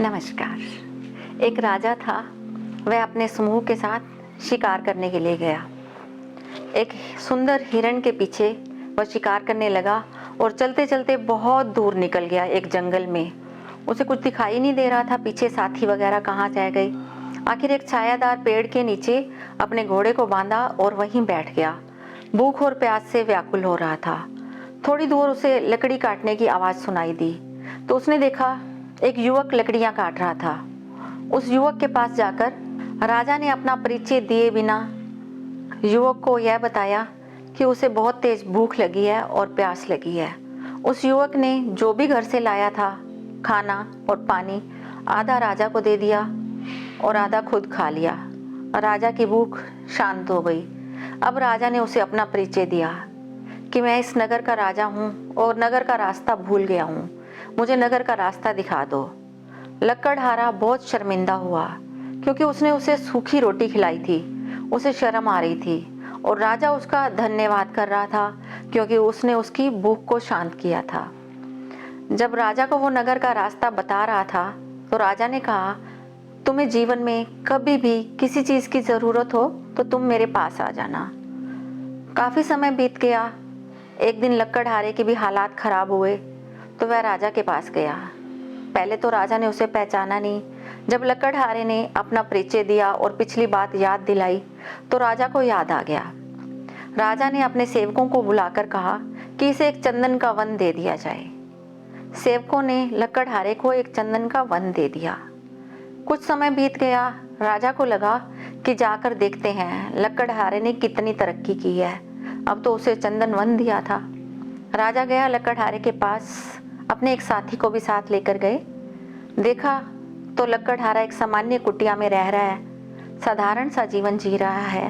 नमस्कार। एक राजा था। वह अपने समूह के साथ शिकार करने के लिए गया। एक सुंदर हिरण के पीछे वह शिकार करने लगा और चलते चलते बहुत दूर निकल गया एक जंगल में। उसे कुछ दिखाई नहीं दे रहा था, पीछे साथी वगैरह कहाँ जा गई। आखिर एक छायादार पेड़ के नीचे अपने घोड़े को बांधा और वहीं बैठ गया। भूख और प्यास से व्याकुल हो रहा था। थोड़ी दूर उसे लकड़ी काटने की आवाज़ सुनाई दी तो उसने देखा एक युवक लकड़ियां काट रहा था। उस युवक के पास जाकर राजा ने अपना परिचय दिए बिना युवक को यह बताया कि उसे बहुत तेज भूख लगी है और प्यास लगी है। उस युवक ने जो भी घर से लाया था, खाना और पानी, आधा राजा को दे दिया और आधा खुद खा लिया। राजा की भूख शांत हो गई। अब राजा ने उसे अपना परिचय दिया कि मैं इस नगर का राजा हूँ और नगर का रास्ता भूल गया हूँ, मुझे नगर का रास्ता दिखा दो। लकड़हारा बहुत शर्मिंदा हुआ क्योंकि उसने उसे सूखी रोटी खिलाई थी। उसे शर्म आ रही थी और राजा उसका धन्यवाद कर रहा था क्योंकि उसने उसकी भूख को शांत किया था। जब राजा को वो नगर का रास्ता बता रहा था तो राजा ने कहा, तुम्हें जीवन में कभी भी किसी चीज़ की ज़रूरत हो तो तुम मेरे पास आ जाना। काफ़ी समय बीत गया। एक दिन लकड़हारे के भी हालात खराब हुए तो वह राजा के पास गया। पहले तो राजा ने उसे पहचाना नहीं। जब लकड़हारे ने अपना परिचय दिया और पिछली बात याद दिलाई तो राजा को याद आ गया। राजा ने अपने सेवकों को बुलाकर कहा कि इसे एक चंदन का वन दे दिया जाए। सेवकों ने लकड़हारे को एक चंदन का वन दे दिया। कुछ समय बीत गया। राजा को लगा कि जाकर देखते हैं लकड़हारे ने कितनी तरक्की की है। अब तो उसे चंदन वन दिया था। राजा गया लकड़हारे के पास, अपने एक साथी को भी साथ लेकर गए। देखा तो लकड़हारा एक सामान्य कुटिया में रह रहा है, साधारण सा जीवन जी रहा है।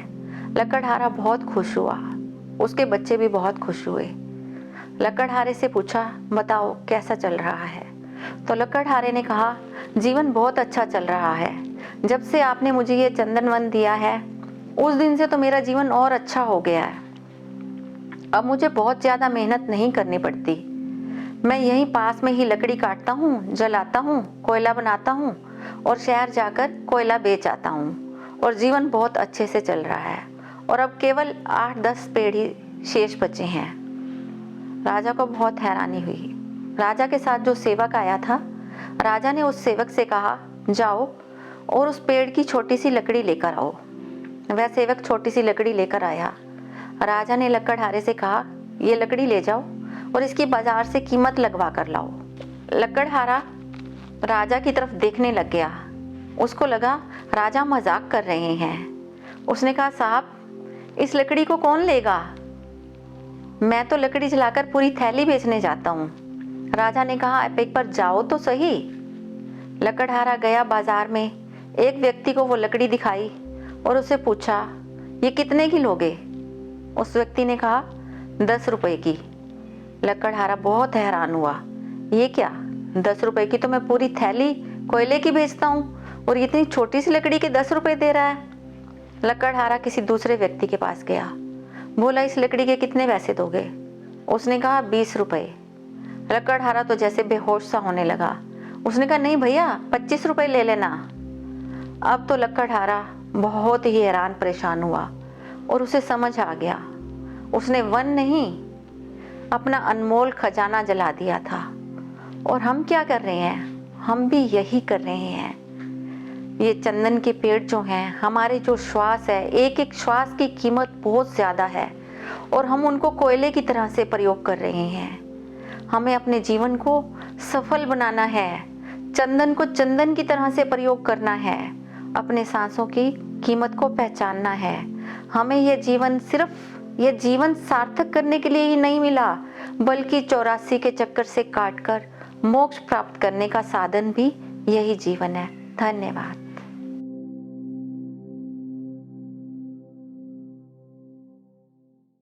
लकड़हारा बहुत खुश हुआ, उसके बच्चे भी बहुत खुश हुए। लकड़हारे से पूछा, बताओ कैसा चल रहा है? तो लकड़हारे ने कहा, जीवन बहुत अच्छा चल रहा है। जब से आपने मुझे ये चंदन वन दिया है उस दिन से तो मेरा जीवन और अच्छा हो गया है। अब मुझे बहुत ज़्यादा मेहनत नहीं करनी पड़ती। मैं यहीं पास में ही लकड़ी काटता हूँ, जलाता हूँ, कोयला बनाता हूँ और शहर जाकर कोयला बेच आता हूँ और जीवन बहुत अच्छे से चल रहा है। और अब केवल 8-10 पेड़ ही शेष बचे हैं। राजा को बहुत हैरानी हुई। राजा के साथ जो सेवक आया था, राजा ने उस सेवक से कहा, जाओ और उस पेड़ की छोटी सी लकड़ी लेकर आओ। वह सेवक छोटी सी लकड़ी लेकर आया। राजा ने लकड़हारे से कहा, ये लकड़ी ले जाओ और इसकी बाजार से कीमत लगवा कर लाओ। लकड़हारा राजा की तरफ देखने लग गया। उसको लगा राजा मजाक कर रहे हैं। उसने कहा, साहब इस लकड़ी को कौन लेगा? मैं तो लकड़ी जलाकर पूरी थैली बेचने जाता हूँ। राजा ने कहा, आप एक बार जाओ तो सही। लकड़हारा गया बाजार में, एक व्यक्ति को वो लकड़ी दिखाई और उससे पूछा, ये कितने की लोगे? उस व्यक्ति ने कहा, 10 रुपए की। लकड़हारा बहुत हैरान हुआ, ये क्या, 10 रुपए की तो मैं पूरी थैली कोयले की बेचता हूँ और इतनी छोटी सी लकड़ी के 10 रुपए दे रहा है। लकड़हारा किसी दूसरे व्यक्ति के पास गया, बोला, इस लकड़ी के कितने पैसे दोगे? उसने कहा, 20 रुपए। लकड़हारा तो जैसे बेहोश सा होने लगा। उसने कहा, नहीं भैया, 25 रुपए ले लेना। अब तो लकड़हारा बहुत ही हैरान परेशान हुआ और उसे समझ आ गया, उसने वन नहीं अपना अनमोल खजाना जला दिया था। और हम क्या कर रहे हैं? हम भी यही कर रहे हैं। ये चंदन के पेड़ जो हैं, हमारे जो श्वास है, एक एक श्वास की कीमत बहुत ज़्यादा है और हम उनको कोयले की तरह से प्रयोग कर रहे हैं। हमें अपने जीवन को सफल बनाना है, चंदन को चंदन की तरह से प्रयोग करना है, अपने सांसों की कीमत को पहचानना है। हमें ये जीवन सार्थक करने के लिए ही नहीं मिला, बल्कि 84 के चक्कर से काटकर मोक्ष प्राप्त करने का साधन भी यही जीवन है। धन्यवाद।